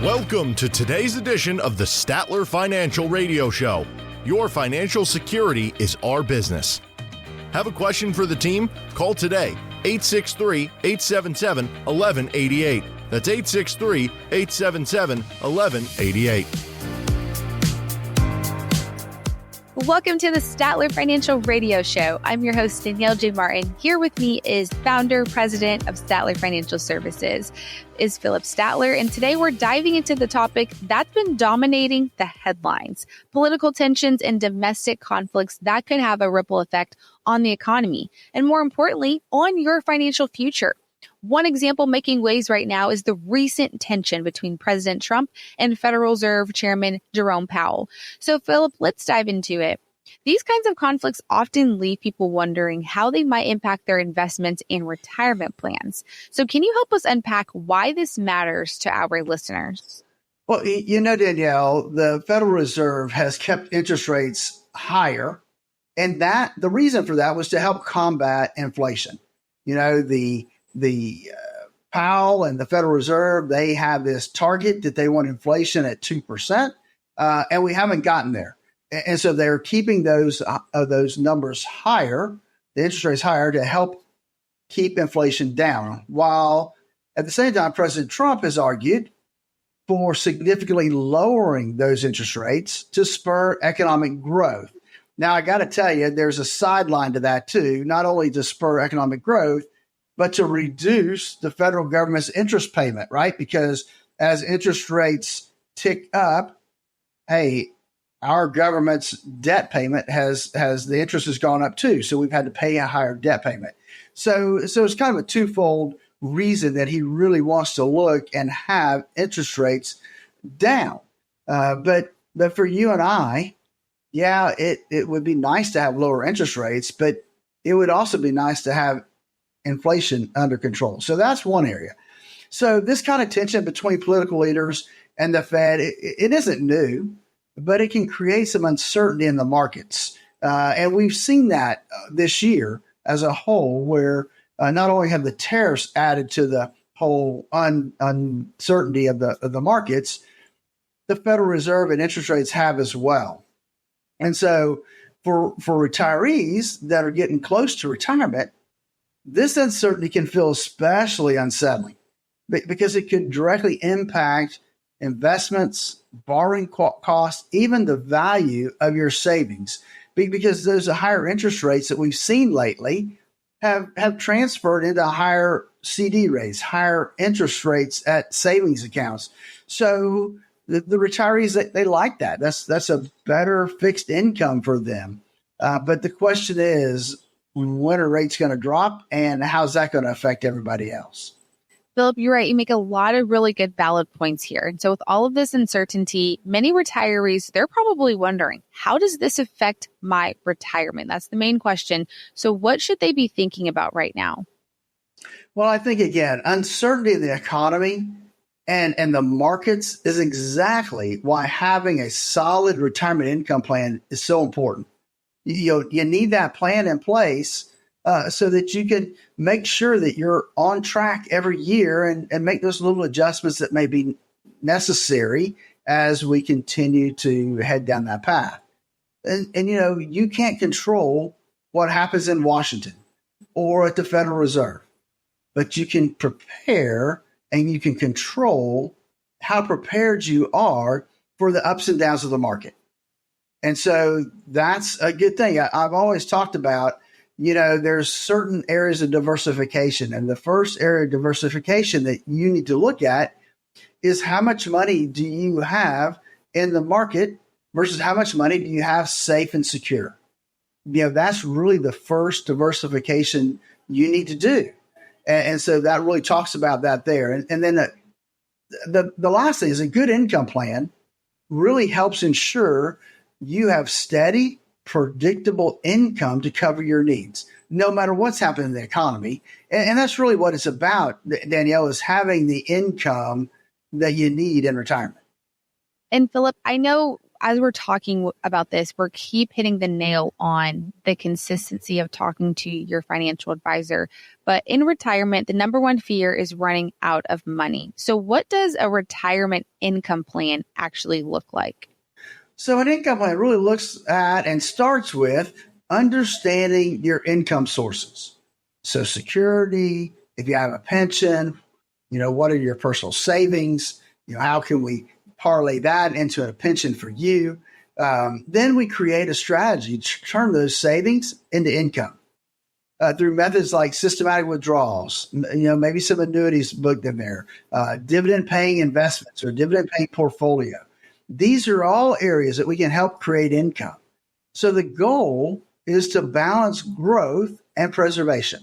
Welcome to today's edition of the Statler Financial Radio Show. Your financial security is our business. Have a question for the team? Call today, 863-877-1188. That's 863-877-1188. Welcome to the Statler Financial Radio Show. I'm your host, Danielle J. Martin. Here with me is founder, president of Statler Financial Services, is Phillip Statler. And today we're diving into the topic that's been dominating the headlines: political tensions and domestic conflicts that could have a ripple effect on the economy, and more importantly, on your financial future. One example making waves right now is the recent tension between President Trump and Federal Reserve Chairman Jerome Powell. So, Phillip, let's dive into it. These kinds of conflicts often leave people wondering how they might impact their investments and retirement plans. So can you help us unpack why this matters to our listeners? Well, you know, Danielle, the Federal Reserve has kept interest rates higher, and that the reason for that was to help combat inflation. You know, the Powell and the Federal Reserve, they have this target that they want inflation at 2%, and we haven't gotten there. And so they're keeping those numbers higher, the interest rates higher, to help keep inflation down. While at the same time, President Trump has argued for significantly lowering those interest rates to spur economic growth. Now, I got to tell you, there's a sideline to that too, not only to spur economic growth, but to reduce the federal government's interest payment, right? Because as interest rates tick up, hey, our government's debt payment has the interest has gone up too. So we've had to pay a higher debt payment. So it's kind of a twofold reason that he really wants to look and have interest rates down. But for you and I, yeah, it would be nice to have lower interest rates, but it would also be nice to have inflation under control. So that's one area. So this kind of tension between political leaders and the Fed, it isn't new, but it can create some uncertainty in the markets. And we've seen that this year as a whole, where not only have the tariffs added to the whole uncertainty of the markets, the Federal Reserve and interest rates have as well. And so for retirees that are getting close to retirement, this uncertainty can feel especially unsettling because it could directly impact investments, borrowing costs, even the value of your savings, because those higher interest rates that we've seen lately have transferred into higher CD rates, higher interest rates at savings accounts. So the retirees, they like that. That's a better fixed income for them. But the question is, when are rates going to drop, and how's that going to affect everybody else? Phillip, you're right. You make a lot of really good valid points here. And so with all of this uncertainty, many retirees, they're probably wondering, how does this affect my retirement? That's the main question. So what should they be thinking about right now? Well, I think, again, uncertainty in the economy and the markets is exactly why having a solid retirement income plan is so important. You need that plan in place so that you can make sure that you're on track every year and make those little adjustments that may be necessary as we continue to head down that path. And you can't control what happens in Washington or at the Federal Reserve, but you can prepare and you can control how prepared you are for the ups and downs of the market. And so that's a good thing. I've always talked about, there's certain areas of diversification. And the first area of diversification that you need to look at is how much money do you have in the market versus how much money do you have safe and secure. That's really the first diversification you need to do. And so that really talks about that there. And then the last thing is a good income plan really helps ensure you have steady, predictable income to cover your needs, no matter what's happening in the economy. And that's really what it's about, Danielle, is having the income that you need in retirement. And Phillip, I know as we're talking about this, we're keep hitting the nail on the consistency of talking to your financial advisor. But in retirement, the number one fear is running out of money. So what does a retirement income plan actually look like? So an income plan really looks at and starts with understanding your income sources. So security, if you have a pension, what are your personal savings? How can we parlay that into a pension for you? Then we create a strategy to turn those savings into income through methods like systematic withdrawals, maybe some annuities booked in there, dividend paying investments or dividend paying portfolio. These are all areas that we can help create income. So the goal is to balance growth and preservation,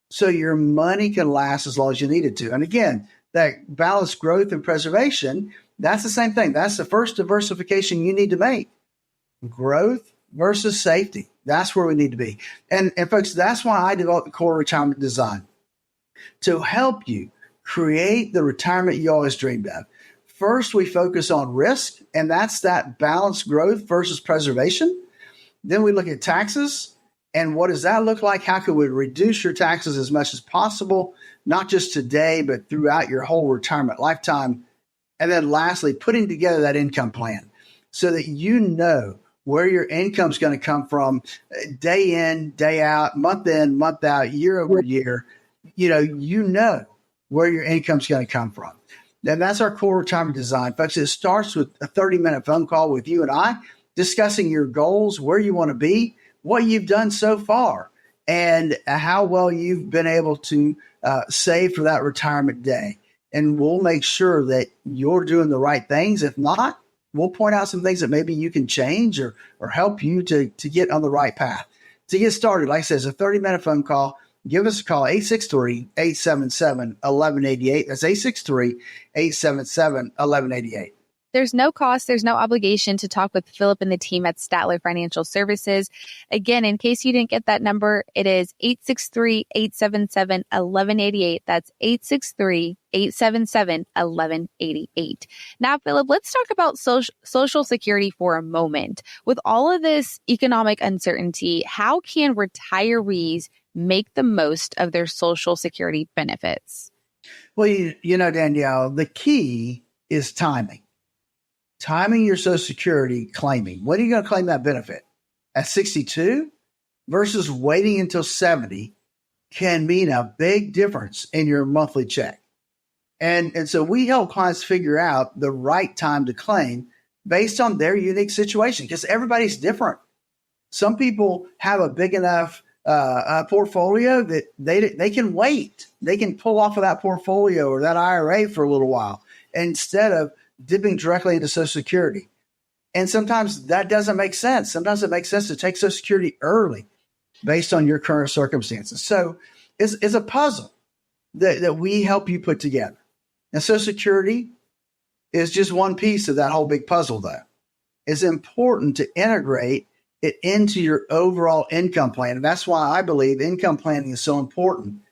so your money can last as long as you need it to. And again, that balanced growth and preservation, that's the same thing. That's the first diversification you need to make. Growth versus safety. That's where we need to be. And folks, that's why I developed the core retirement design, to help you create the retirement you always dreamed of. First, we focus on risk, and that's that balanced growth versus preservation. Then we look at taxes. And what does that look like? How can we reduce your taxes as much as possible, not just today, but throughout your whole retirement lifetime? And then lastly, putting together that income plan so that you know where your income is going to come from day in, day out, month in, month out, year over year. You know where your income is going to come from. And that's our core retirement design. Folks, it starts with a 30-minute phone call with you and I, discussing your goals, where you want to be, what you've done so far, and how well you've been able to save for that retirement day. And we'll make sure that you're doing the right things. If not, we'll point out some things that maybe you can change or help you to get on the right path. To get started, like I said, it's a 30-minute phone call. Give us a call, 863-877-1188. That's 863-877-1188. There's no cost, there's no obligation to talk with Phillip and the team at Statler Financial Services. Again, in case you didn't get that number, it is 863-877-1188. That's 863-877-1188. Now, Phillip, let's talk about Social Security for a moment. With all of this economic uncertainty, how can retirees make the most of their Social Security benefits? Well, Danielle, the key is timing. Timing your Social Security claiming. When are you going to claim that benefit? At 62 versus waiting until 70 can mean a big difference in your monthly check. And so we help clients figure out the right time to claim based on their unique situation, because everybody's different. Some people have a big enough portfolio that they can wait. They can pull off of that portfolio or that IRA for a little while instead of dipping directly into Social Security. And sometimes that doesn't make sense. Sometimes it makes sense to take Social Security early based on your current circumstances. So it's a puzzle that we help you put together. And Social Security is just one piece of that whole big puzzle, though. It's important to integrate it into your overall income plan. And that's why I believe income planning is so important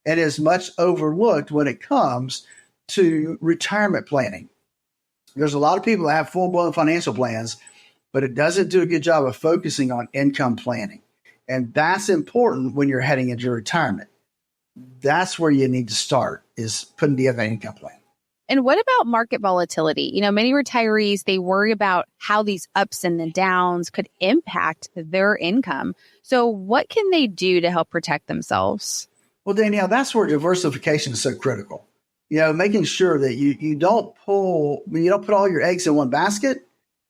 and is much overlooked when it comes to retirement planning. There's a lot of people that have full-blown financial plans, but it doesn't do a good job of focusing on income planning. And that's important when you're heading into retirement. That's where you need to start, is putting together an income plan. And what about market volatility? Many retirees, they worry about how these ups and the downs could impact their income. So what can they do to help protect themselves? Well, Danielle, that's where diversification is so critical. Making sure that you don't put all your eggs in one basket.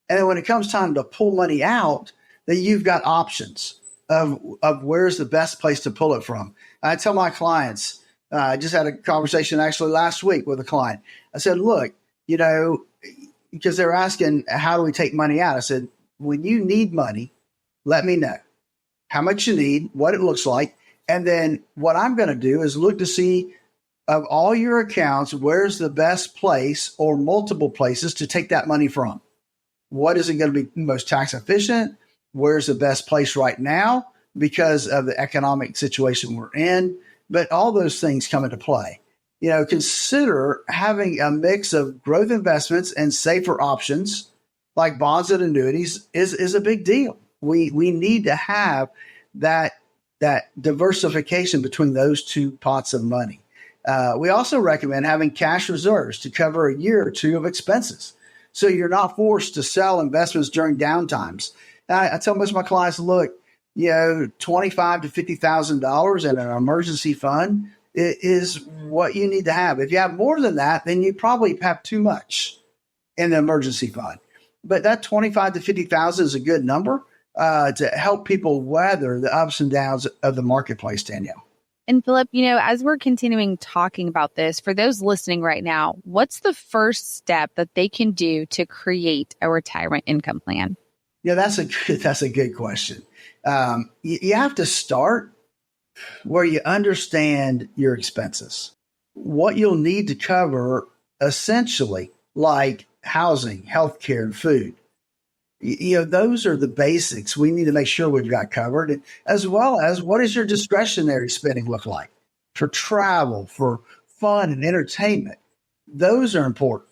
And then when it comes time to pull money out, that you've got options of where's the best place to pull it from. I tell my clients, I just had a conversation actually last week with a client. I said, look, because they're asking, how do we take money out? I said, when you need money, let me know how much you need, what it looks like. And then what I'm going to do is look to see, of all your accounts, where's the best place or multiple places to take that money from? What is it going to be most tax efficient? Where's the best place right now because of the economic situation we're in? But all those things come into play. Consider having a mix of growth investments and safer options like bonds and annuities is a big deal. We need to have that diversification between those two pots of money. We also recommend having cash reserves to cover a year or two of expenses, so you're not forced to sell investments during downtimes. I tell most of my clients, look, $25,000 to $50,000 in an emergency fund is what you need to have. If you have more than that, then you probably have too much in the emergency fund. But that $25,000 to $50,000 is a good number to help people weather the ups and downs of the marketplace, Danielle. And Phillip, as we're continuing talking about this, for those listening right now, what's the first step that they can do to create a retirement income plan? Yeah, that's a good question. You have to start where you understand your expenses, what you'll need to cover, essentially, like housing, healthcare, and food. Those are the basics we need to make sure we've got covered, as well as what does your discretionary spending look like for travel, for fun and entertainment. Those are important.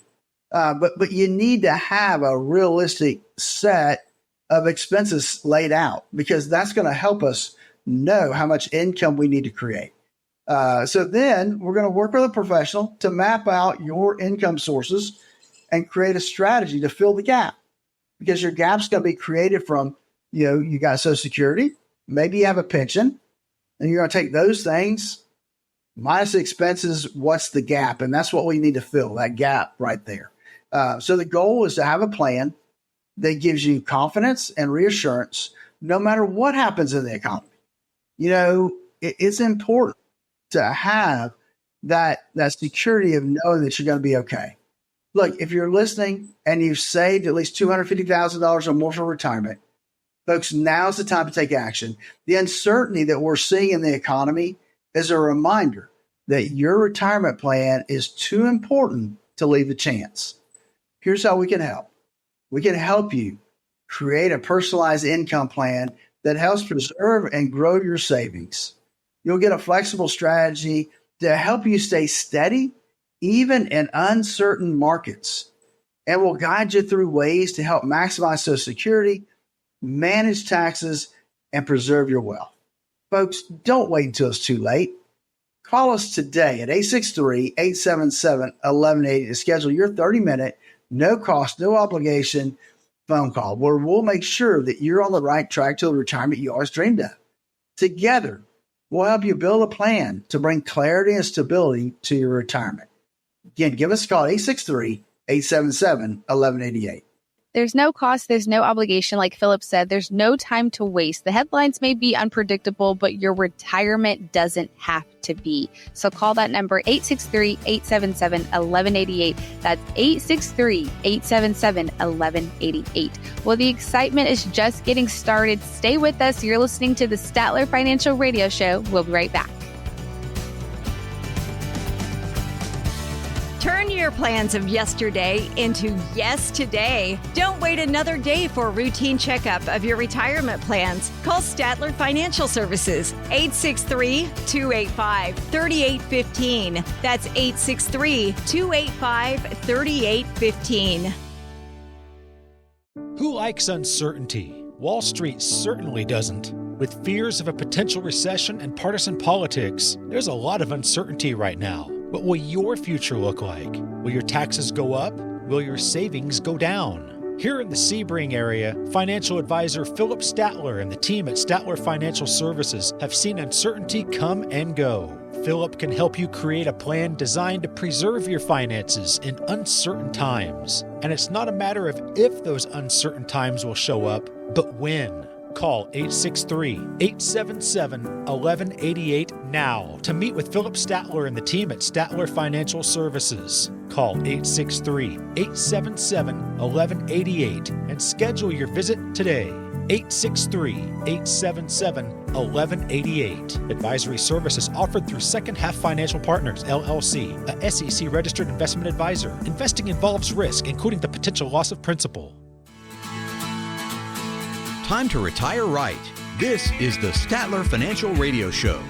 But you need to have a realistic set of expenses laid out, because that's going to help us know how much income we need to create. So then we're going to work with a professional to map out your income sources and create a strategy to fill the gap, because your gap's going to be created from, you got Social Security, maybe you have a pension, and you're going to take those things minus the expenses. What's the gap? And that's what we need to fill, that gap right there. So the goal is to have a plan that gives you confidence and reassurance no matter what happens in the economy. It's important to have that security of knowing that you're going to be okay. Look, if you're listening and you've saved at least $250,000 or more for retirement, folks, now's the time to take action. The uncertainty that we're seeing in the economy is a reminder that your retirement plan is too important to leave the chance. Here's how we can help. We can help you create a personalized income plan that helps preserve and grow your savings. You'll get a flexible strategy to help you stay steady even in uncertain markets, and we'll guide you through ways to help maximize Social Security, manage taxes, and preserve your wealth. Folks, don't wait until it's too late. Call us today at 863-877-1180 to schedule your 30-minute, no cost, no obligation phone call, where we'll make sure that you're on the right track to the retirement you always dreamed of. Together, we'll help you build a plan to bring clarity and stability to your retirement. Again, give us a call at 863-877-1188. There's no cost, there's no obligation. Like Phillip said, there's no time to waste. The headlines may be unpredictable, but your retirement doesn't have to be. So call that number, 863-877-1188. That's 863-877-1188. Well, the excitement is just getting started. Stay with us. You're listening to the Statler Financial Radio Show. We'll be right back. Turn your plans of yesterday into yes today. Don't wait another day for a routine checkup of your retirement plans. Call Statler Financial Services, 863-285-3815. That's 863-285-3815. Who likes uncertainty? Wall Street certainly doesn't. With fears of a potential recession and partisan politics, there's a lot of uncertainty right now. What will your future look like? Will your taxes go up? Will your savings go down? Here in the Sebring area, financial advisor Phillip Statler and the team at Statler Financial Services have seen uncertainty come and go. Phillip can help you create a plan designed to preserve your finances in uncertain times. And it's not a matter of if those uncertain times will show up, but when. Call 863-877-1188 now to meet with Phillip Statler and the team at Statler Financial Services. Call 863-877-1188 and schedule your visit today. 863-877-1188. Advisory services offered through Second Half Financial Partners, LLC, a SEC-registered investment advisor. Investing involves risk, including the potential loss of principal. Time to retire right. This is the Statler Financial Radio Show.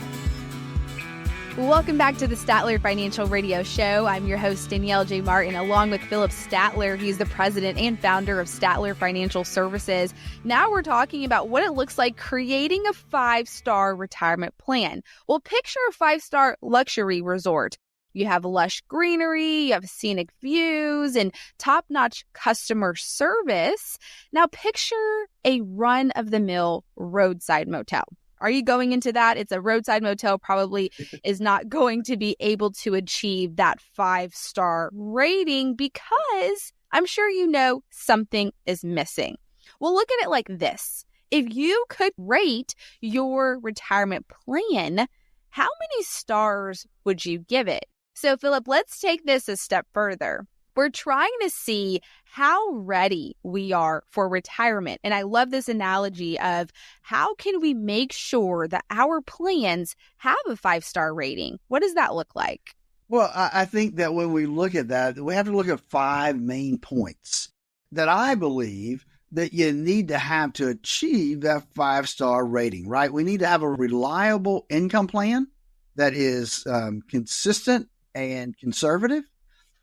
Welcome back to the Statler Financial Radio Show. I'm your host, Danielle J. Martin, along with Phillip Statler. He's the president and founder of Statler Financial Services. Now we're talking about what it looks like creating a 5-star retirement plan. Well, picture a 5-star luxury resort. You have lush greenery, you have scenic views, and top-notch customer service. Now picture a run-of-the-mill roadside motel. Are you going into that? It's a roadside motel, probably is not going to be able to achieve that 5-star rating because I'm sure you know something is missing. Well, look at it like this. If you could rate your retirement plan, how many stars would you give it? So, Phillip, let's take this a step further. We're trying to see how ready we are for retirement. And I love this analogy of how can we make sure that our plans have a 5-star rating? What does that look like? Well, I think that when we look at that, we have to look at 5 main points that I believe that you need to have to achieve that 5-star rating, right? We need to have a reliable income plan that is consistent and conservative.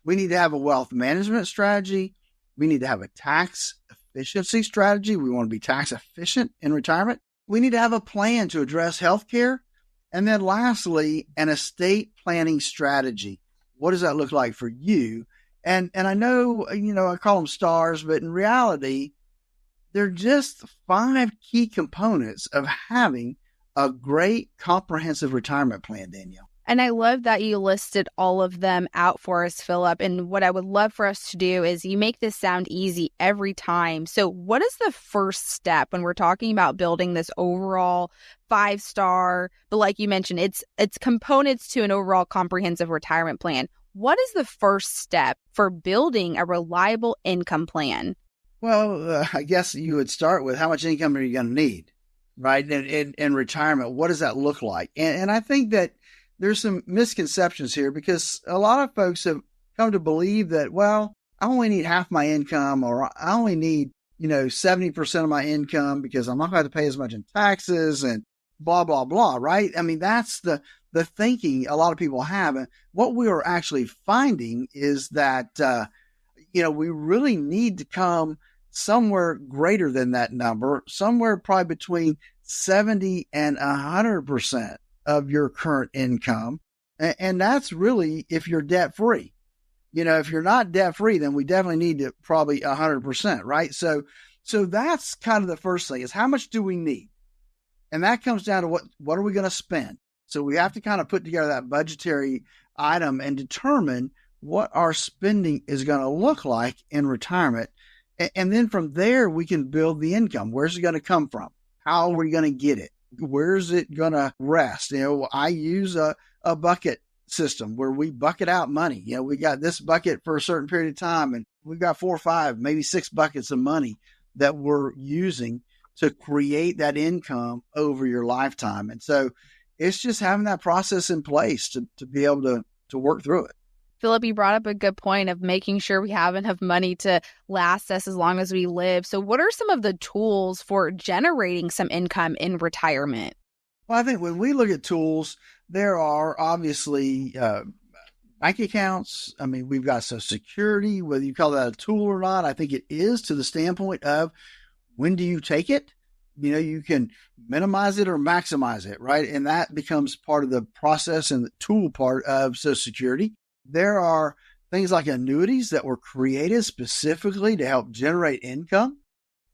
We need to have a wealth management strategy. We need to have a tax efficiency strategy. We want to be tax efficient in retirement. We need to have a plan to address healthcare. And then lastly, an estate planning strategy. What does that look like for you? And I know, I call them stars, but in reality, they're just 5 key components of having a great comprehensive retirement plan, Danielle. And I love that you listed all of them out for us, Phillip. And what I would love for us to do is you make this sound easy every time. So what is the first step when we're talking about building this overall 5-star, but like you mentioned, it's components to an overall comprehensive retirement plan. What is the first step for building a reliable income plan? Well, I guess you would start with how much income are you going to need, right? In retirement, what does that look like? And I think that there's some misconceptions here because a lot of folks have come to believe that, well, I only need half my income, or I only need, 70% of my income because I'm not going to pay as much in taxes and blah, blah, blah, right? I mean, that's the thinking a lot of people have. And what we are actually finding is that, we really need to come somewhere greater than that number, somewhere probably between 70 and 100% of your current income. And that's really if you're debt free. If you're not debt free, then we definitely need to probably 100%, right? So that's kind of the first thing is how much do we need? And that comes down to what are we going to spend? So we have to kind of put together that budgetary item and determine what our spending is going to look like in retirement. And then from there, we can build the income. Where's it going to come from? How are we going to get it? Where's it going to rest? I use a bucket system where we bucket out money. We got this bucket for a certain period of time, and we've got 4 or 5, maybe 6 buckets of money that we're using to create that income over your lifetime. And so it's just having that process in place to be able to work through it. Phillip, you brought up a good point of making sure we have enough money to last us as long as we live. So what are some of the tools for generating some income in retirement? Well, I think when we look at tools, there are obviously bank accounts. I mean, we've got Social Security, whether you call that a tool or not. I think it is to the standpoint of when do you take it? You can minimize it or maximize it, right? And that becomes part of the process and the tool part of Social Security. There are things like annuities that were created specifically to help generate income.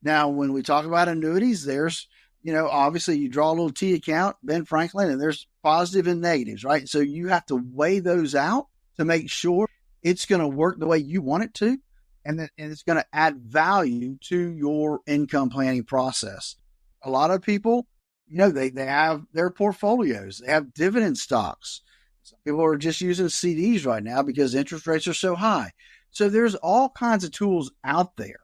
Now, when we talk about annuities, there's, obviously you draw a little T account, Ben Franklin, and there's positive and negatives, right? So you have to weigh those out to make sure it's going to work the way you want it to, and it's going to add value to your income planning process. A lot of people, they have their portfolios, they have dividend stocks. Some people are just using CDs right now because interest rates are so high. So there's all kinds of tools out there.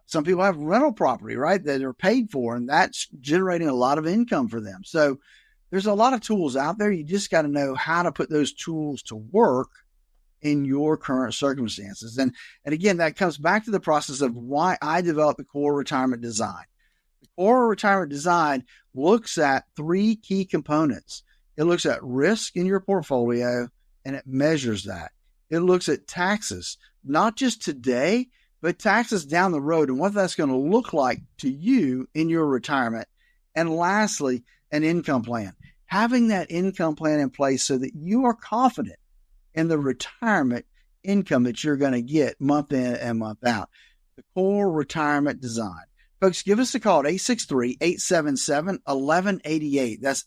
Some people have rental property, right, that are paid for, and that's generating a lot of income for them. So there's a lot of tools out there. You just got to know how to put those tools to work in your current circumstances. And again, that comes back to the process of why I developed the Core Retirement Design. The Core Retirement Design looks at 3 key components. It looks at risk in your portfolio and it measures that. It looks at taxes, not just today, but taxes down the road and what that's going to look like to you in your retirement. And lastly, an income plan. Having that income plan in place so that you are confident in the retirement income that you're going to get month in and month out. The core retirement design. Folks, give us a call at 863-877-1188. That's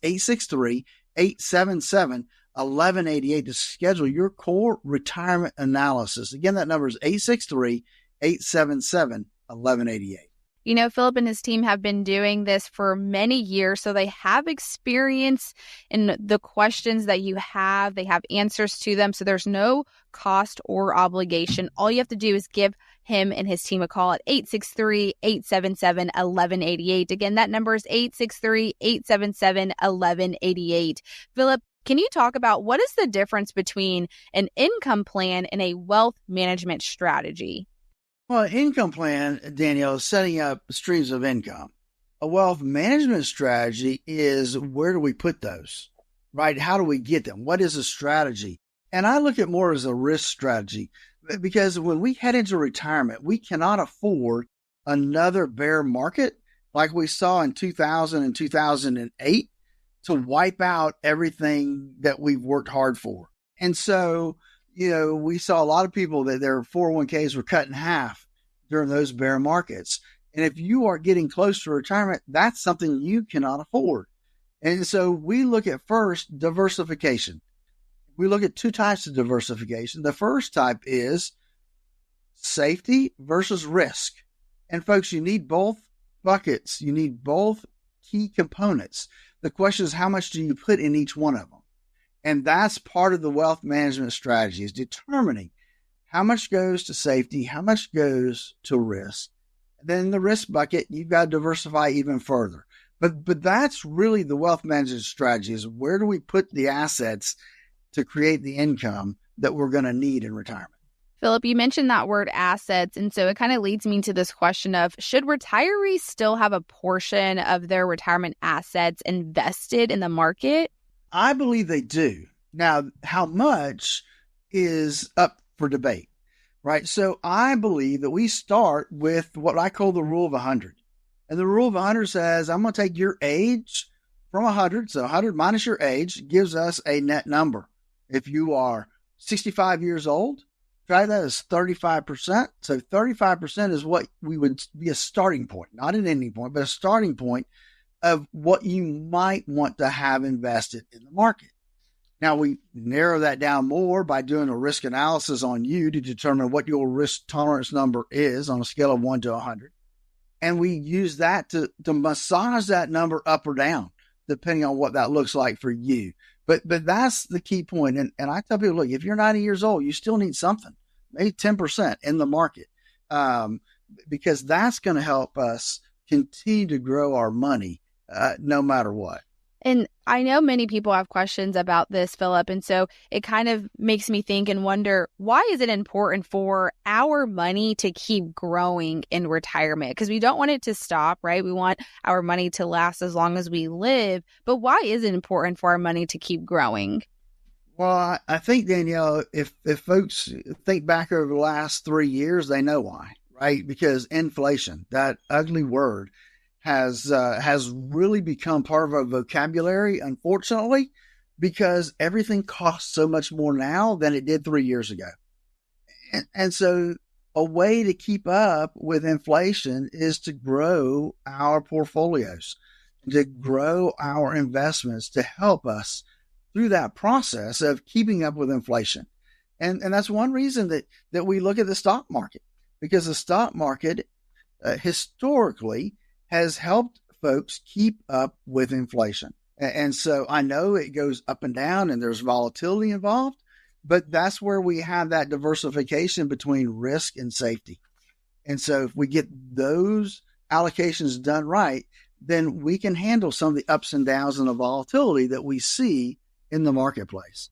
863-877-1188 to schedule your core retirement analysis. Again, that number is 863-877-1188. You know, Phillip and his team have been doing this for many years, so they have experience in the questions that you have. They have answers to them, so there's no cost or obligation. All you have to do is give him and his team a call at 863-877-1188. Again, that number is 863-877-1188. Phillip, can you talk about what is the difference between an income plan and a wealth management strategy? Well, an income plan, Danielle, is setting up streams of income. A wealth management strategy is where do we put those, right? How do we get them? What is a strategy? And I look at more as a risk strategy because when we head into retirement, we cannot afford another bear market like we saw in 2000 and 2008 to wipe out everything that we've worked hard for. And so, we saw a lot of people that their 401ks were cut in half during those bear markets. And if you are getting close to retirement, that's something you cannot afford. And so we look at first diversification. We look at two types of diversification. The first type is safety versus risk. And folks, you need both buckets. You need both key components. The question is, how much do you put in each one of them? And that's part of the wealth management strategy, is determining how much goes to safety, how much goes to risk. Then the risk bucket, you've got to diversify even further. But that's really the wealth management strategy, is where do we put the assets to create the income that we're going to need in retirement? Phillip, you mentioned that word assets, and so it kind of leads me to this question of, should retirees still have a portion of their retirement assets invested in the market? I believe they do. Now, how much is up for debate, right? So I believe that we start with what I call the rule of 100. And the rule of 100 says, I'm going to take your age from 100. So 100 minus your age gives us a net number. If you are 65 years old, try that as 35%. So 35% is what we would be a starting point, not an ending point, but a starting point of what you might want to have invested in the market. Now, we narrow that down more by doing a risk analysis on you to determine what your risk tolerance number is on a scale of 1 to 100. And we use that to massage that number up or down, depending on what that looks like for you. But that's the key point. And I tell people, look, if you're 90 years old, you still need something, maybe 10% in the market, because that's going to help us continue to grow our money no matter what. And I know many people have questions about this, Phillip, and so it kind of makes me think and wonder, why is it important for our money to keep growing in retirement? Because we don't want it to stop, right? We want our money to last as long as we live. But why is it important for our money to keep growing? Well, I think, Danielle, if folks think back over the last 3 years, they know why, right? Because inflation, that ugly word, has really become part of our vocabulary, unfortunately, because everything costs so much more now than it did 3 years ago. And so a way to keep up with inflation is to grow our portfolios, to grow our investments to help us through that process of keeping up with inflation. And that's one reason that we look at the stock market, because the stock market historically has helped folks keep up with inflation. And so I know it goes up and down and there's volatility involved, but that's where we have that diversification between risk and safety. And so if we get those allocations done right, then we can handle some of the ups and downs and the volatility that we see in the marketplace.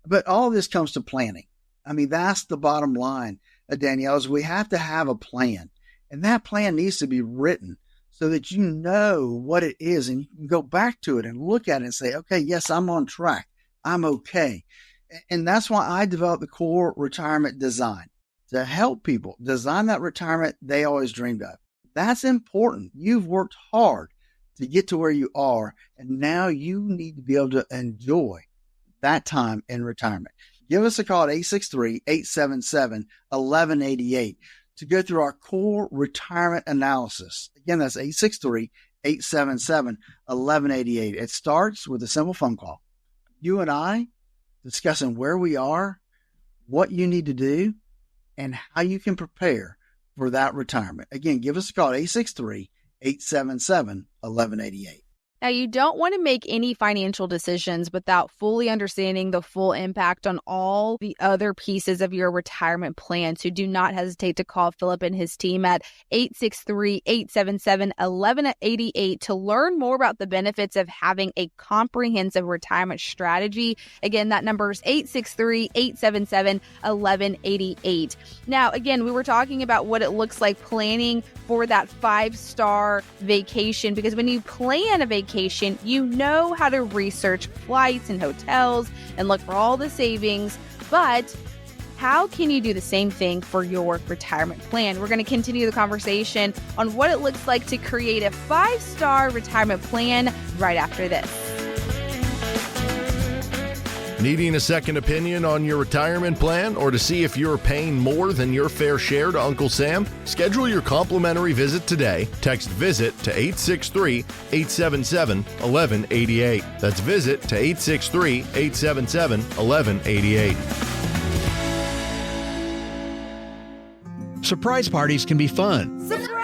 But all of this comes to planning. I mean, that's the bottom line, Danielle, is we have to have a plan. And that plan needs to be written so that you know what it is and you can go back to it and look at it and say, okay, yes, I'm on track. I'm okay. And that's why I developed the core retirement design to help people design that retirement they always dreamed of. That's important. You've worked hard to get to where you are, and now you need to be able to enjoy that time in retirement. Give us a call at 863-877-1188 to go through our core retirement analysis. Again, that's 863-877-1188. It starts with a simple phone call. You and I discussing where we are, what you need to do, and how you can prepare for that retirement. Again, give us a call at 863-877-1188. Now, you don't want to make any financial decisions without fully understanding the full impact on all the other pieces of your retirement plan. So do not hesitate to call Phillip and his team at 863-877-1188 to learn more about the benefits of having a comprehensive retirement strategy. Again, that number is 863-877-1188. Now, again, we were talking about what it looks like planning for that 5-star vacation, because when you plan a vacation, you know how to research flights and hotels and look for all the savings, but how can you do the same thing for your retirement plan? We're going to continue the conversation on what it looks like to create a 5-star retirement plan right after this. Needing a second opinion on your retirement plan or to see if you're paying more than your fair share to Uncle Sam? Schedule your complimentary visit today. Text VISIT to 863-877-1188. That's VISIT to 863-877-1188. Surprise parties can be fun. Surprise!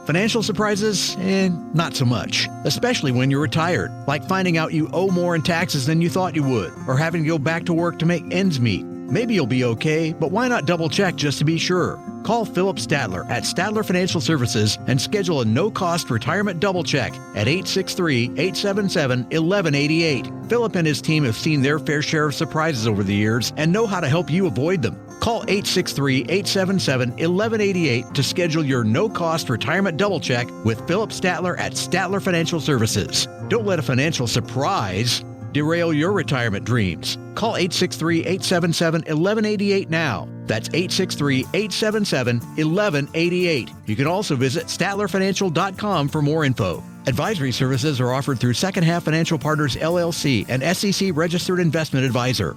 Financial surprises, not so much, especially when you're retired, like finding out you owe more in taxes than you thought you would, or having to go back to work to make ends meet. Maybe you'll be okay, but why not double check just to be sure? Call Phillip Statler at Statler Financial Services and schedule a no-cost retirement double check at 863-877-1188. Phillip and his team have seen their fair share of surprises over the years and know how to help you avoid them. Call 863-877-1188 to schedule your no-cost retirement double check with Phillip Statler at Statler Financial Services. Don't let a financial surprise derail your retirement dreams. Call 863-877-1188 now. That's 863-877-1188. You can also visit StatlerFinancial.com for more info. Advisory services are offered through Second Half Financial Partners, LLC, an SEC registered investment advisor.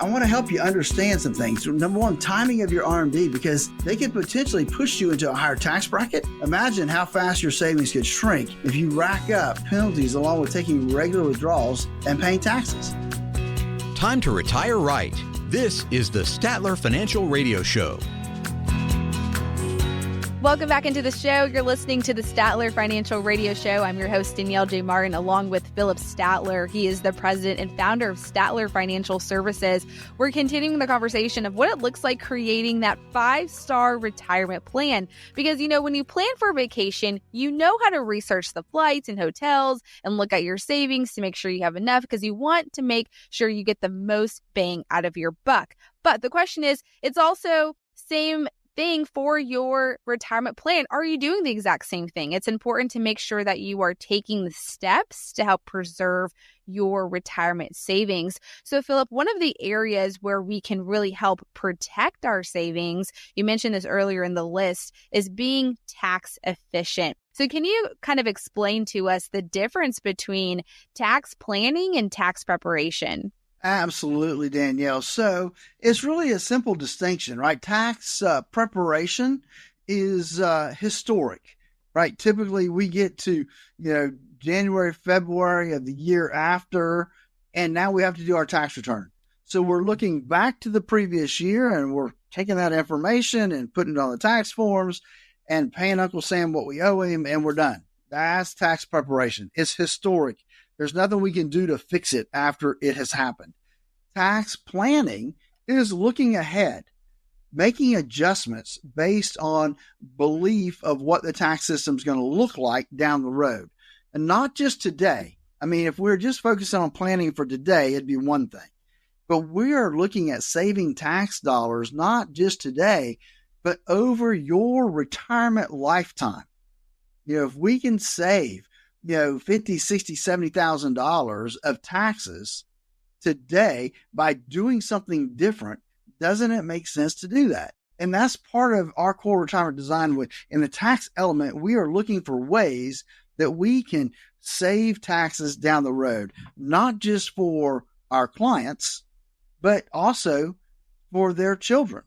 I want to help you understand some things. Number one, timing of your RMD, because they could potentially push you into a higher tax bracket. Imagine how fast your savings could shrink if you rack up penalties along with taking regular withdrawals and paying taxes. Time to retire right. This is the Statler Financial Radio Show. Welcome back into the show. You're listening to the Statler Financial Radio Show. I'm your host, Danielle J. Martin, along with Phillip Statler. He is the president and founder of Statler Financial Services. We're continuing the conversation of what it looks like creating that 5-star retirement plan. Because, when you plan for a vacation, you know how to research the flights and hotels and look at your savings to make sure you have enough, because you want to make sure you get the most bang out of your buck. But the question is, it's also same thing for your retirement plan. Are you doing the exact same thing? It's important to make sure that you are taking the steps to help preserve your retirement savings. So, Phillip, one of the areas where we can really help protect our savings, you mentioned this earlier in the list, is being tax efficient. So can you kind of explain to us the difference between tax planning and tax preparation? Absolutely, Danielle. So it's really a simple distinction, right? Tax preparation is historic, right? Typically we get to, January, February of the year after, and now we have to do our tax return. So we're looking back to the previous year and we're taking that information and putting it on the tax forms and paying Uncle Sam what we owe him, and we're done. That's tax preparation. It's historic. There's nothing we can do to fix it after it has happened. Tax planning is looking ahead, making adjustments based on belief of what the tax system is going to look like down the road. And not just today. I mean, if we're just focusing on planning for today, it'd be one thing. But we are looking at saving tax dollars, not just today, but over your retirement lifetime. If we can save, $50,000, $60,000, $70,000 of taxes today by doing something different, doesn't it make sense to do that? And that's part of our core retirement design. In the tax element, we are looking for ways that we can save taxes down the road, not just for our clients, but also for their children,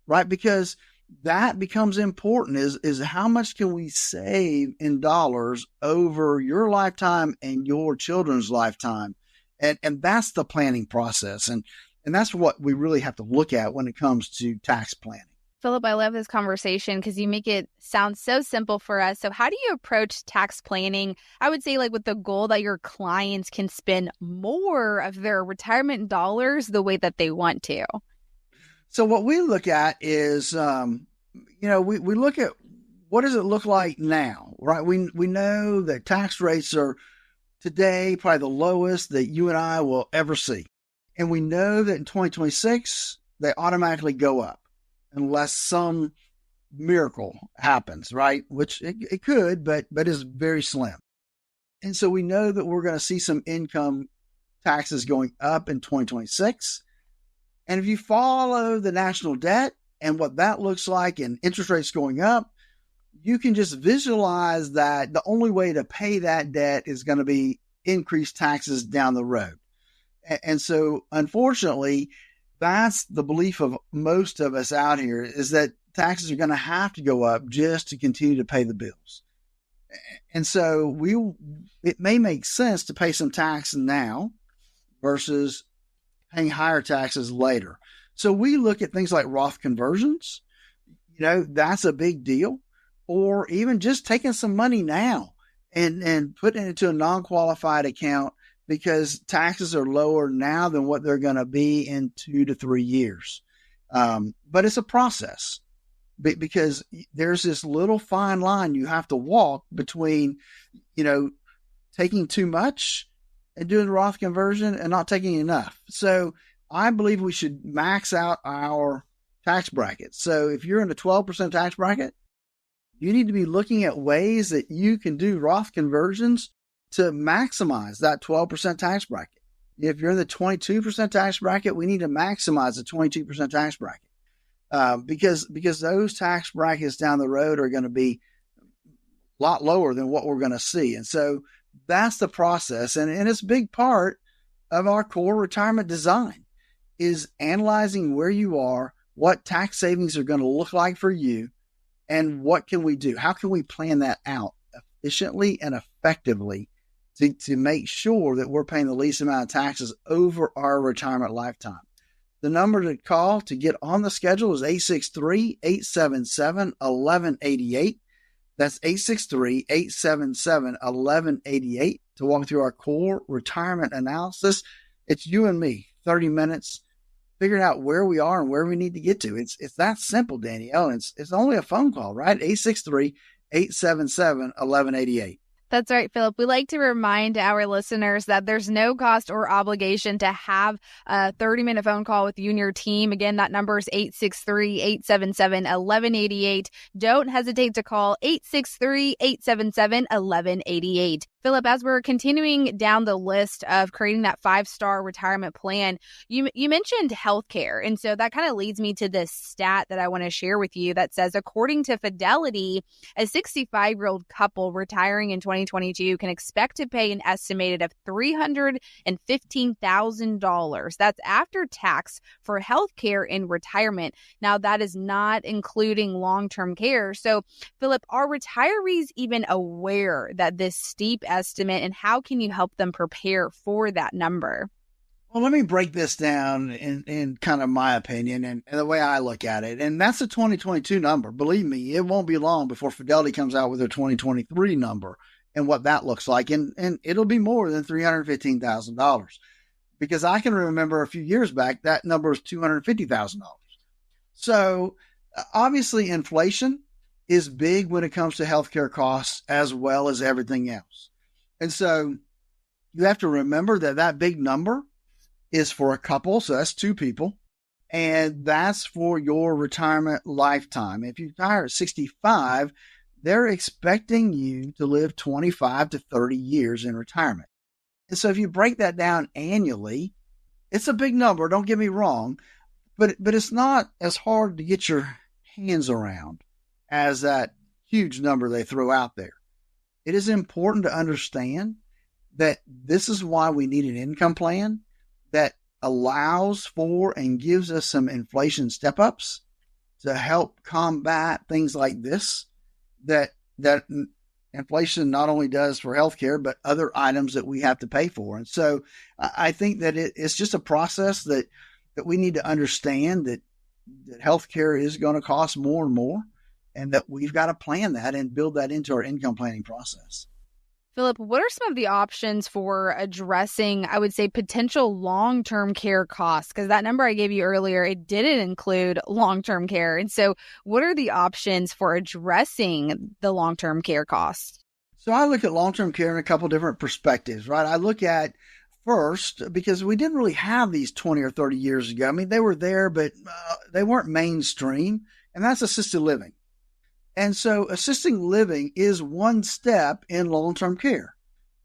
right? Because that becomes important is how much can we save in dollars over your lifetime and your children's lifetime. And that's the planning process. And that's what we really have to look at when it comes to tax planning. Phillip, I love this conversation because you make it sound so simple for us. So how do you approach tax planning? I would say with the goal that your clients can spend more of their retirement dollars the way that they want to. So what we look at is, we look at what does it look like now, right? We know that tax rates are today probably the lowest that you and I will ever see. And we know that in 2026, they automatically go up unless some miracle happens, right? Which it could, but is very slim. And so we know that we're going to see some income taxes going up in 2026. And if you follow the national debt and what that looks like and interest rates going up, you can just visualize that the only way to pay that debt is going to be increased taxes down the road. And so, unfortunately, that's the belief of most of us out here, is that taxes are going to have to go up just to continue to pay the bills. And so it may make sense to pay some tax now versus paying higher taxes later. So we look at things like Roth conversions. That's a big deal. Or even just taking some money now and putting it into a non-qualified account, because taxes are lower now than what they're going to be in 2 to 3 years. But it's a process, because there's this little fine line you have to walk between, taking too much and doing the Roth conversion and not taking enough. So I believe we should max out our tax bracket. So if you're in a 12% tax bracket, you need to be looking at ways that you can do Roth conversions to maximize that 12% tax bracket. If you're in the 22% tax bracket, we need to maximize the 22% tax bracket, because those tax brackets down the road are going to be a lot lower than what we're going to see. And so that's the process. And it's a big part of our core retirement design, is analyzing where you are, what tax savings are going to look like for you, and what can we do? How can we plan that out efficiently and effectively to make sure that we're paying the least amount of taxes over our retirement lifetime? The number to call to get on the schedule is 863-877-1188. That's 863-877-1188 to walk through our core retirement analysis. It's you and me, 30 minutes, figuring out where we are and where we need to get to. It's that simple, Danielle. It's only a phone call, right? 863-877-1188. That's right, Phillip. We like to remind our listeners that there's no cost or obligation to have a 30-minute phone call with you and your team. Again, that number is 863-877-1188. Don't hesitate to call 863-877-1188. Phillip, as we're continuing down the list of creating that 5-star retirement plan, you mentioned healthcare. And so that kind of leads me to this stat that I want to share with you that says, according to Fidelity, a 65-year-old couple retiring in 2022 can expect to pay an estimated of $315,000. That's after tax for healthcare in retirement. Now, that is not including long-term care. So, Phillip, are retirees even aware that this steep estimate, and how can you help them prepare for that number? Well, let me break this down in kind of my opinion and the way I look at it. And that's a 2022 number. Believe me, it won't be long before Fidelity comes out with their 2023 number and what that looks like. And it'll be more than $315,000, because I can remember a few years back, that number was $250,000. So obviously inflation is big when it comes to healthcare costs as well as everything else. And so you have to remember that big number is for a couple. So that's 2 people. And that's for your retirement lifetime. If you retire at 65, they're expecting you to live 25 to 30 years in retirement. And so if you break that down annually, it's a big number, don't get me wrong, but it's not as hard to get your hands around as that huge number they throw out there. It is important to understand that this is why we need an income plan that allows for and gives us some inflation step-ups to help combat things like this that inflation not only does for healthcare, but other items that we have to pay for. And so I think that it's just a process that we need to understand that healthcare is going to cost more and more, and that we've got to plan that and build that into our income planning process. Phillip, what are some of the options for addressing, I would say, potential long-term care costs? Because that number I gave you earlier, it didn't include long-term care. And so what are the options for addressing the long-term care costs? So I look at long-term care in a couple different perspectives, right? I look at first, because we didn't really have these 20 or 30 years ago. I mean, they were there, but they weren't mainstream, and that's assisted living. And so assisted living is one step in long-term care.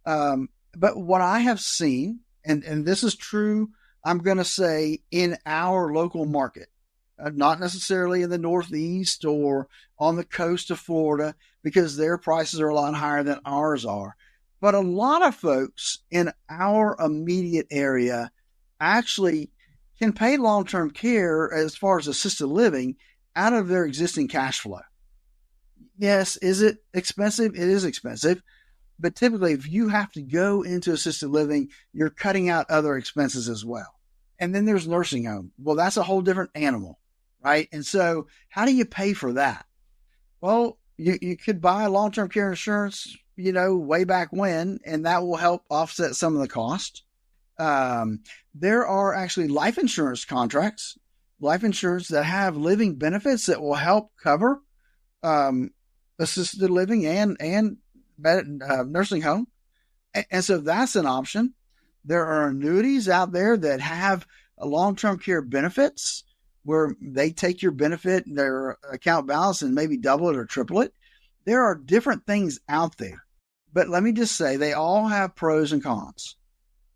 But what I have seen, and this is true, I'm going to say in our local market, not necessarily in the Northeast or on the coast of Florida, because their prices are a lot higher than ours are. But a lot of folks in our immediate area actually can pay long-term care as far as assisted living out of their existing cash flow. Yes, is it expensive? It is expensive. But typically, if you have to go into assisted living, you're cutting out other expenses as well. And then there's nursing home. Well, that's a whole different animal, right? And so how do you pay for that? Well, you could buy long-term care insurance, way back when, and that will help offset some of the cost. There are actually life insurance contracts, life insurance that have living benefits that will help cover assisted living and nursing home. And so that's an option. There are annuities out there that have long-term care benefits where they take your benefit, their account balance, and maybe double it or triple it. There are different things out there. But let me just say, they all have pros and cons.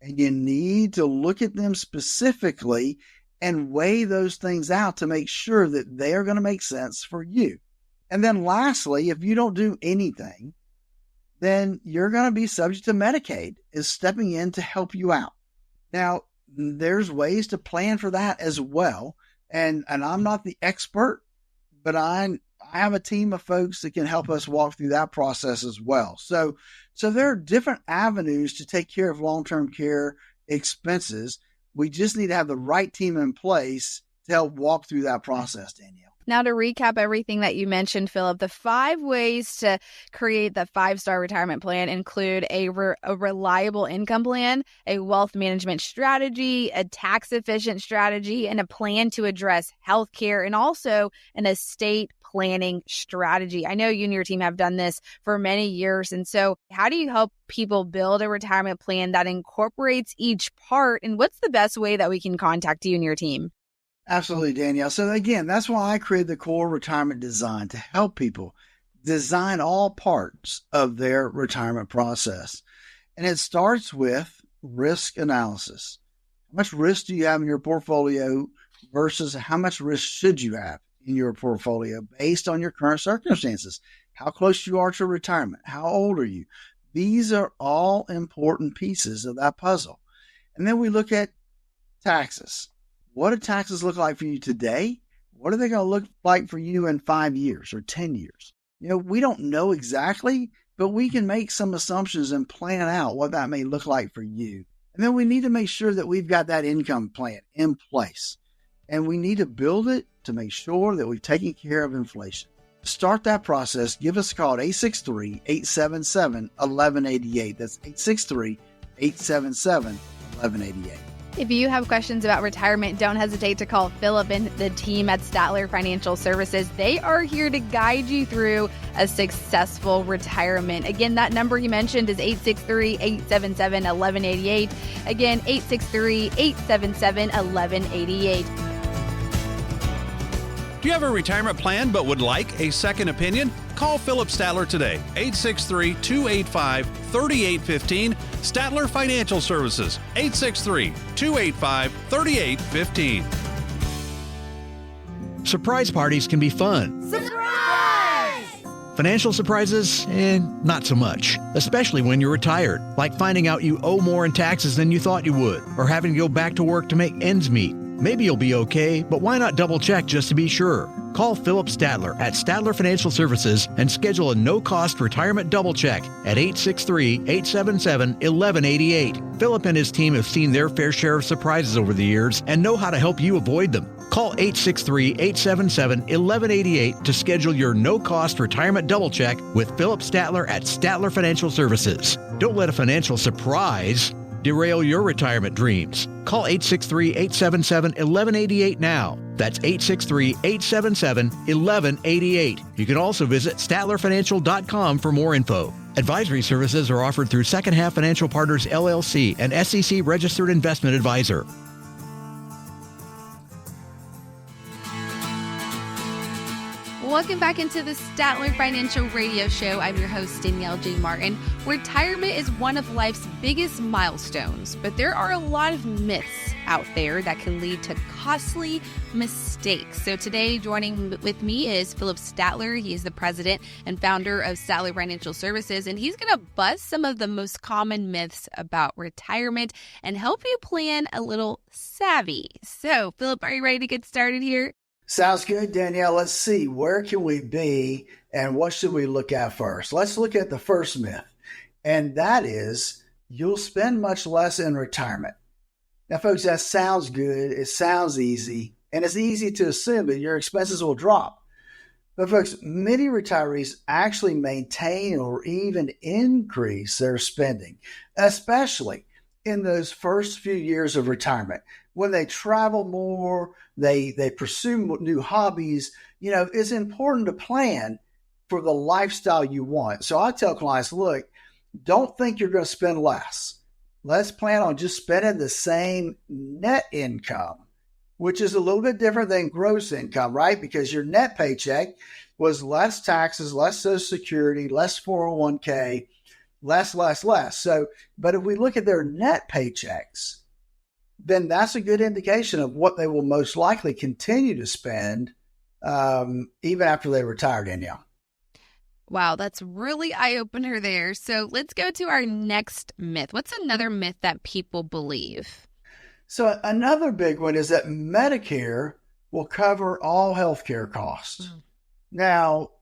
And you need to look at them specifically and weigh those things out to make sure that they are going to make sense for you. And then lastly, if you don't do anything, then you're going to be subject to Medicaid is stepping in to help you out. Now, there's ways to plan for that as well. And I'm not the expert, but I have a team of folks that can help us walk through that process as well. So there are different avenues to take care of long-term care expenses. We just need to have the right team in place to help walk through that process, Danielle. Now, to recap everything that you mentioned, Phillip, the 5 ways to create the 5-star retirement plan include a reliable income plan, a wealth management strategy, a tax-efficient strategy, and a plan to address healthcare, and also an estate planning strategy. I know you and your team have done this for many years. And so how do you help people build a retirement plan that incorporates each part? And what's the best way that we can contact you and your team? Absolutely, Danielle. So again, that's why I created the core retirement design to help people design all parts of their retirement process. And it starts with risk analysis. How much risk do you have in your portfolio versus how much risk should you have in your portfolio based on your current circumstances? How close you are to retirement? How old are you? These are all important pieces of that puzzle. And then we look at taxes. What do taxes look like for you today? What are they going to look like for you in 5 years or 10 years? We don't know exactly, but we can make some assumptions and plan out what that may look like for you. And then we need to make sure that we've got that income plan in place. And we need to build it to make sure that we've taken care of inflation. To start that process, give us a call at 863-877-1188. That's 863-877-1188. If you have questions about retirement, don't hesitate to call Phillip and the team at Statler Financial Services. They are here to guide you through a successful retirement. Again, that number you mentioned is 863-877-1188. Again, 863-877-1188. Do you have a retirement plan but would like a second opinion? Call Phillip Statler today, 863-285-3815. Statler Financial Services, 863-285-3815. Surprise parties can be fun. Financial surprises, not so much, especially when you're retired, like finding out you owe more in taxes than you thought you would, or having to go back to work to make ends meet. Maybe you'll be okay, but why not double check just to be sure? Call Phillip Statler at Statler Financial Services and schedule a no-cost retirement double check at 863-877-1188. Phillip and his team have seen their fair share of surprises over the years and know how to help you avoid them. Call 863-877-1188 to schedule your no-cost retirement double check with Phillip Statler at Statler Financial Services. Don't let a financial surprise derail your retirement dreams. Call 863-877-1188 now. That's 863-877-1188. You can also visit StatlerFinancial.com for more info. Advisory services are offered through Second Half Financial Partners, LLC, an SEC registered investment advisor. Welcome back into the Statler Financial Radio Show. I'm your host, Danielle J. Martin. Retirement is one of life's biggest milestones, but there are a lot of myths out there that can lead to costly mistakes. So today, joining with me is Phillip Statler. He is the president and founder of Statler Financial Services, and he's going to bust some of the most common myths about retirement and help you plan a little savvy. So, Phillip, are you ready to get started here? Sounds good, Danielle. Let's see. Where can we be and what should we look at first? Let's look at the first myth, and that is you'll spend much less in retirement. Now, folks, that sounds good. It sounds easy, and it's easy to assume that your expenses will drop. But, folks, many retirees actually maintain or even increase their spending, especially in those first few years of retirement. When they travel more, they pursue new hobbies, it's important to plan for the lifestyle you want. So I tell clients, look, don't think you're going to spend less. Let's plan on just spending the same net income, which is a little bit different than gross income, right? Because your net paycheck was less taxes, less Social Security, less 401k, less. So, but if we look at their net paychecks, then that's a good indication of what they will most likely continue to spend even after they retire, Danielle. Wow, that's really eye-opener there. So let's go to our next myth. What's another myth that people believe? So another big one is that Medicare will cover all healthcare costs. Now,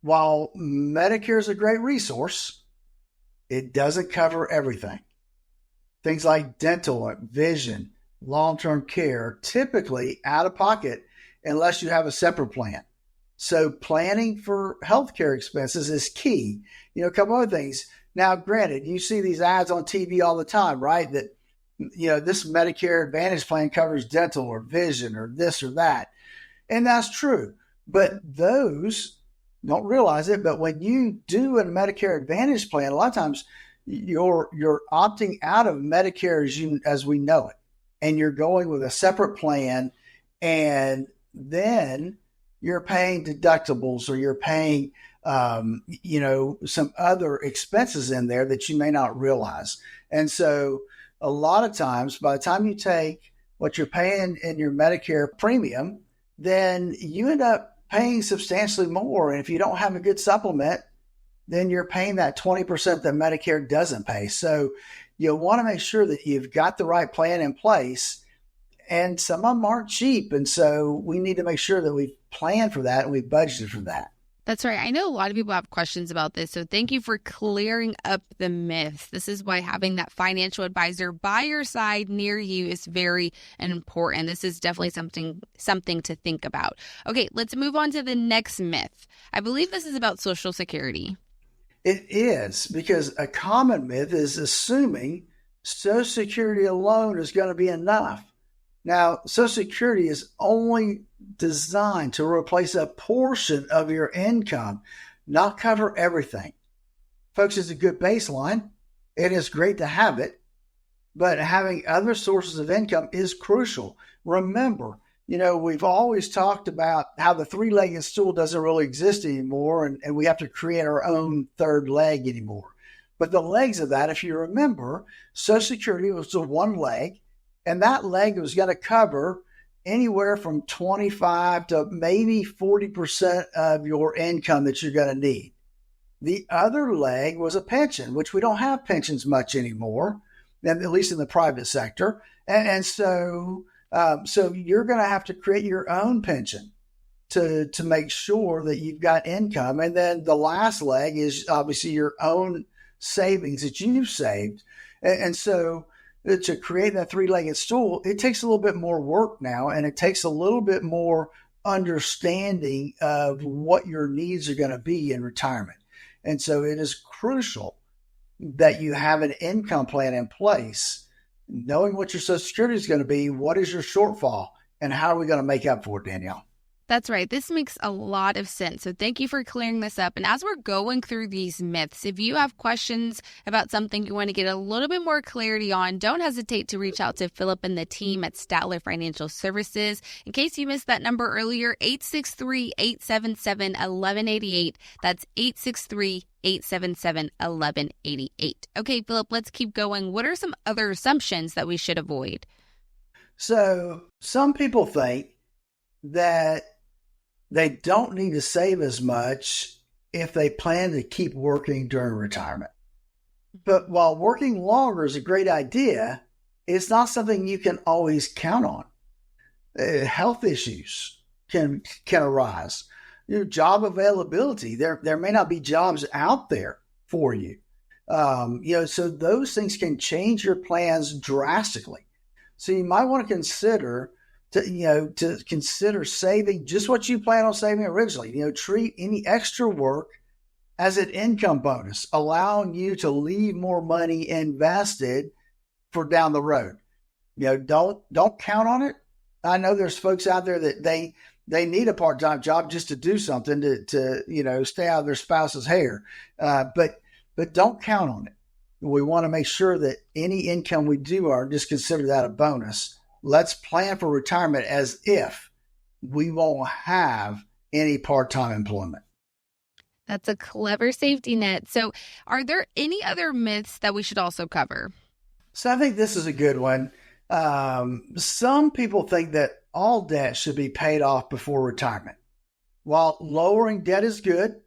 while Medicare is a great resource, it doesn't cover everything. Things like dental, vision, long-term care are typically out of pocket unless you have a separate plan. So planning for healthcare expenses is key. A couple other things. Now, granted, you see these ads on TV all the time, right? That, this Medicare Advantage plan covers dental or vision or this or that. And that's true. But those don't realize it. But when you do a Medicare Advantage plan, a lot of times you're opting out of Medicare as we know it, and you're going with a separate plan, and then you're paying deductibles or you're paying some other expenses in there that you may not realize. And so a lot of times, by the time you take what you're paying in your Medicare premium, then you end up paying substantially more. And if you don't have a good supplement, then you're paying that 20% that Medicare doesn't pay. So you want to make sure that you've got the right plan in place, and some of them aren't cheap. And so we need to make sure that we plan for that and we budgeted for that. That's right. I know a lot of people have questions about this, so thank you for clearing up the myths. This is why having that financial advisor by your side near you is very important. This is definitely something to think about. Okay, let's move on to the next myth. I believe this is about Social Security. It is, because a common myth is assuming Social Security alone is going to be enough. Now, Social Security is only designed to replace a portion of your income, not cover everything. Folks, it's a good baseline. It is great to have it, but having other sources of income is crucial. Remember, we've always talked about how the three-legged stool doesn't really exist anymore, and we have to create our own third leg anymore. But the legs of that, if you remember, Social Security was the one leg, and that leg was going to cover anywhere from 25 to maybe 40% of your income that you're going to need. The other leg was a pension, which we don't have pensions much anymore, at least in the private sector. And so you're going to have to create your own pension to make sure that you've got income. And then the last leg is obviously your own savings that you've saved. And so to create that three-legged stool, it takes a little bit more work now, and it takes a little bit more understanding of what your needs are going to be in retirement. And so it is crucial that you have an income plan in place, knowing what your Social Security is going to be, what is your shortfall, and how are we going to make up for it, Danielle? That's right. This makes a lot of sense. So thank you for clearing this up. And as we're going through these myths, if you have questions about something you want to get a little bit more clarity on, don't hesitate to reach out to Phillip and the team at Statler Financial Services. In case you missed that number earlier, 863-877-1188. That's 863-877-1188. Okay, Phillip, let's keep going. What are some other assumptions that we should avoid? So some people think that they don't need to save as much if they plan to keep working during retirement. But while working longer is a great idea, it's not something you can always count on. Health issues can arise. Job availability. There may not be jobs out there for you. So those things can change your plans drastically. So you might want to consider saving just what you plan on saving originally. Treat any extra work as an income bonus, allowing you to leave more money invested for down the road. Don't count on it. I know there's folks out there that they need a part-time job just to do something to stay out of their spouse's hair. But don't count on it. We want to make sure that any income we do earn, just consider that a bonus. Let's plan for retirement as if we won't have any part-time employment. That's a clever safety net. So are there any other myths that we should also cover? So I think this is a good one. Some people think that all debt should be paid off before retirement. While lowering debt is good,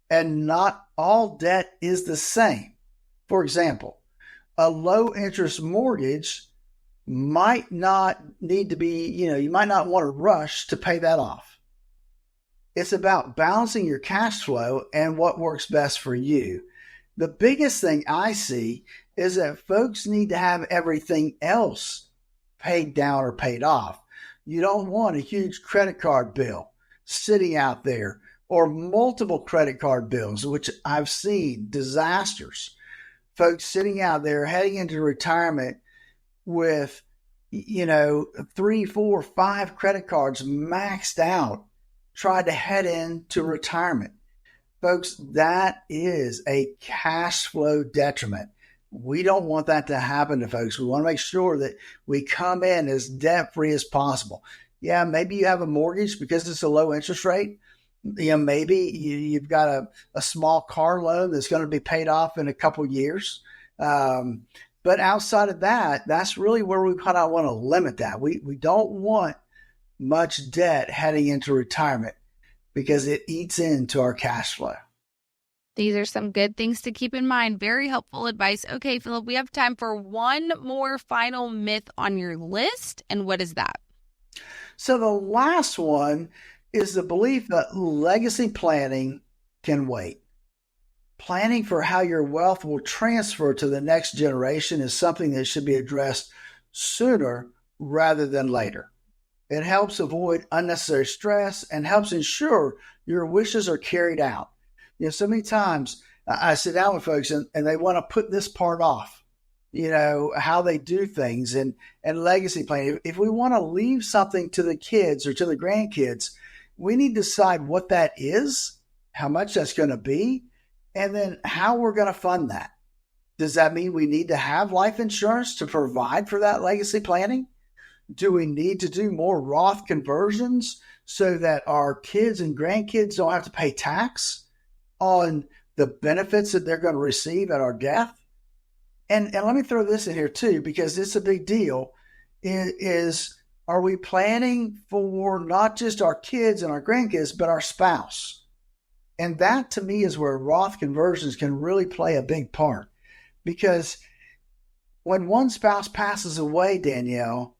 and not all debt is the same. For example, a low-interest mortgage might not need to be, you might not want to rush to pay that off. It's about balancing your cash flow and what works best for you. The biggest thing I see is that folks need to have everything else paid down or paid off. You don't want a huge credit card bill sitting out there or multiple credit card bills, which I've seen disasters. Folks sitting out there heading into retirement with, 3, 4, 5 credit cards maxed out, tried to head into retirement. Folks, that is a cash flow detriment. We don't want that to happen to folks. We want to make sure that we come in as debt-free as possible. Yeah, maybe you have a mortgage because it's a low interest rate. Maybe you've got a small car loan that's going to be paid off in a couple years. But outside of that, that's really where we kind of want to limit that. We don't want much debt heading into retirement because it eats into our cash flow. These are some good things to keep in mind. Very helpful advice. Okay, Phillip, we have time for one more final myth on your list. And what is that? So the last one is the belief that legacy planning can wait. Planning for how your wealth will transfer to the next generation is something that should be addressed sooner rather than later. It helps avoid unnecessary stress and helps ensure your wishes are carried out. So many times I sit down with folks and they want to put this part off, how they do things and legacy planning. If we want to leave something to the kids or to the grandkids, we need to decide what that is, how much that's going to be, and then how we're going to fund that. Does that mean we need to have life insurance to provide for that legacy planning? Do we need to do more Roth conversions so that our kids and grandkids don't have to pay tax on the benefits that they're going to receive at our death? And let me throw this in here too, because it's a big deal, is are we planning for not just our kids and our grandkids, but our spouse? And that to me is where Roth conversions can really play a big part. Because when one spouse passes away, Danielle,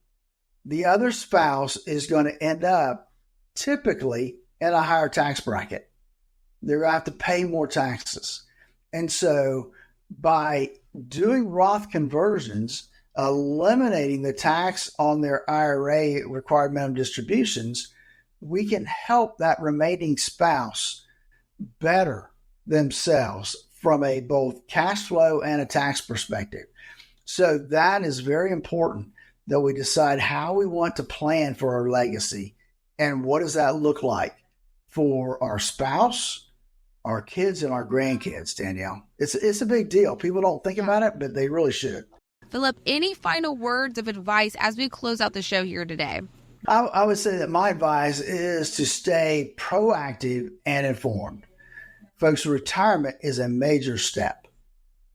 the other spouse is going to end up typically in a higher tax bracket. They're going to have to pay more taxes. And so by doing Roth conversions, eliminating the tax on their IRA required minimum distributions, we can help that remaining spouse better themselves from a both cash flow and a tax perspective. So that is very important, that we decide how we want to plan for our legacy and what does that look like for our spouse, our kids, and our grandkids, Danielle. It's a big deal. People don't think about it, but they really should. Phillip, any final words of advice as we close out the show here today? I would say that my advice is to stay proactive and informed. Folks, retirement is a major step,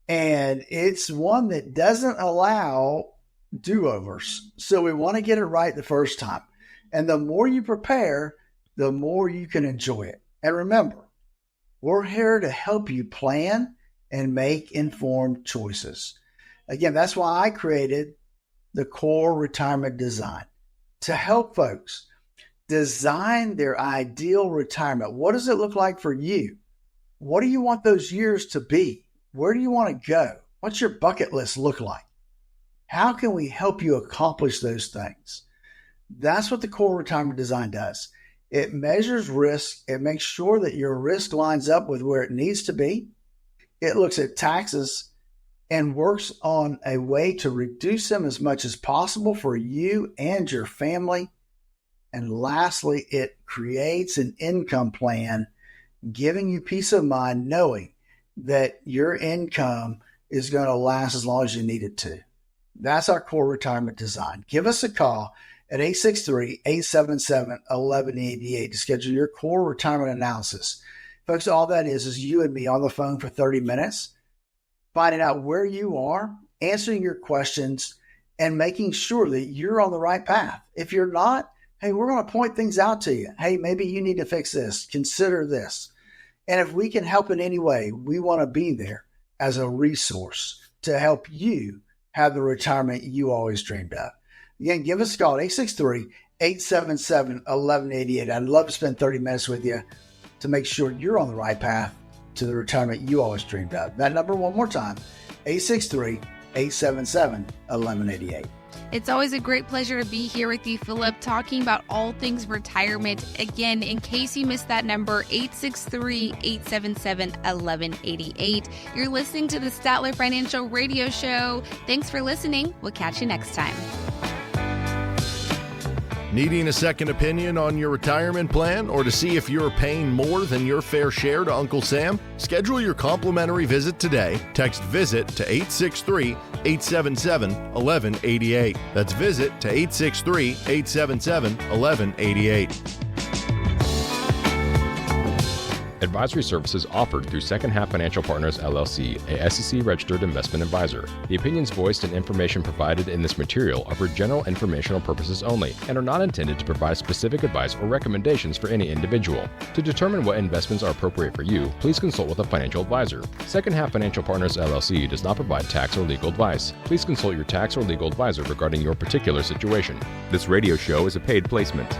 and it's one that doesn't allow do-overs. So we want to get it right the first time. And the more you prepare, the more you can enjoy it. And remember, we're here to help you plan and make informed choices. Again, that's why I created the Core Retirement Design, to help folks design their ideal retirement. What does it look like for you? What do you want those years to be? Where do you want to go? What's your bucket list look like? How can we help you accomplish those things? That's what the Core Retirement Design does. It measures risk. It makes sure that your risk lines up with where it needs to be. It looks at taxes and works on a way to reduce them as much as possible for you and your family. And lastly, it creates an income plan, giving you peace of mind, knowing that your income is going to last as long as you need it to. That's our Core Retirement Design. Give us a call at 863-877-1188 to schedule your core retirement analysis. Folks, all that is you and me on the phone for 30 minutes, finding out where you are, answering your questions, and making sure that you're on the right path. If you're not, hey, we're going to point things out to you. Hey, maybe you need to fix this. Consider this. And if we can help in any way, we want to be there as a resource to help you have the retirement you always dreamed of. Again, give us a call at 863-877-1188. I'd love to spend 30 minutes with you to make sure you're on the right path to the retirement you always dreamed of. That number one more time, 863-877-1188. It's always a great pleasure to be here with you, Phillip, talking about all things retirement. Again, in case you missed that number, 863-877-1188. You're listening to the Statler Financial Radio Show. Thanks for listening. We'll catch you next time. Needing a second opinion on your retirement plan or to see if you're paying more than your fair share to Uncle Sam? Schedule your complimentary visit today. Text VISIT to 863-877-1188. That's VISIT to 863-877-1188. Advisory services offered through Second Half Financial Partners, LLC, a SEC-registered investment advisor. The opinions voiced and information provided in this material are for general informational purposes only and are not intended to provide specific advice or recommendations for any individual. To determine what investments are appropriate for you, please consult with a financial advisor. Second Half Financial Partners, LLC does not provide tax or legal advice. Please consult your tax or legal advisor regarding your particular situation. This radio show is a paid placement.